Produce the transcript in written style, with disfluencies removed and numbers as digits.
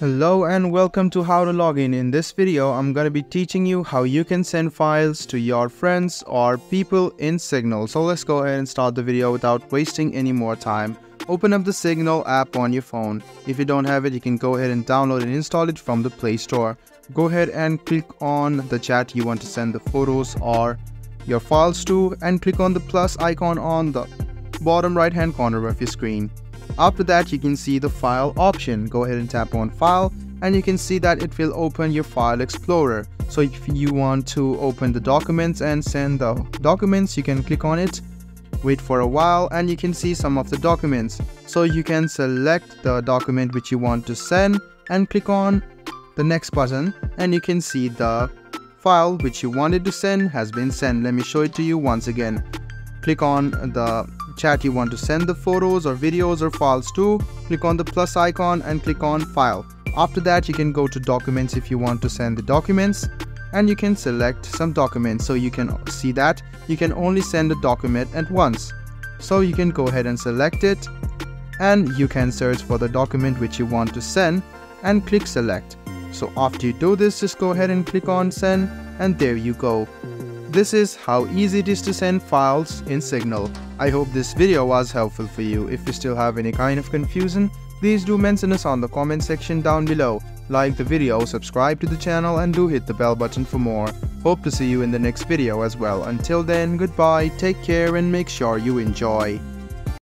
Hello and welcome to How to Login. In this video, I'm going to be teaching you how you can send files to your friends or people in Signal. So let's go ahead and start the video without wasting any more time. Open up the Signal app on your phone. If you don't have it, you can go ahead and download and install it from the Play Store. Go ahead and click on the chat you want to send the photos or your files to, and click on the plus icon on the bottom right hand corner of your screen. After that, you can see the file option. Go ahead and tap on file and you can see that it will open your file explorer. So if you want to open the documents and send the documents, you can click on it, wait for a while, and you can see some of the documents. So you can select the document which you want to send and click on the next button, and you can see the file which you wanted to send has been sent. Let me show it to you once again. Click on the chat you want to send the photos or videos or files to, click on the plus icon and click on file. After that, you can go to documents if you want to send the documents, and you can select some documents. So you can see that you can only send a document at once. So you can go ahead and select it, and you can search for the document which you want to send and click select. So after you do this, just go ahead and click on send, and there you go. This is how easy it is to send files in Signal. I hope this video was helpful for you. If you still have any kind of confusion, please do mention us on the comment section down below. Like the video, subscribe to the channel, and do hit the bell button for more. Hope to see you in the next video as well. Until then, goodbye, take care, and make sure you enjoy.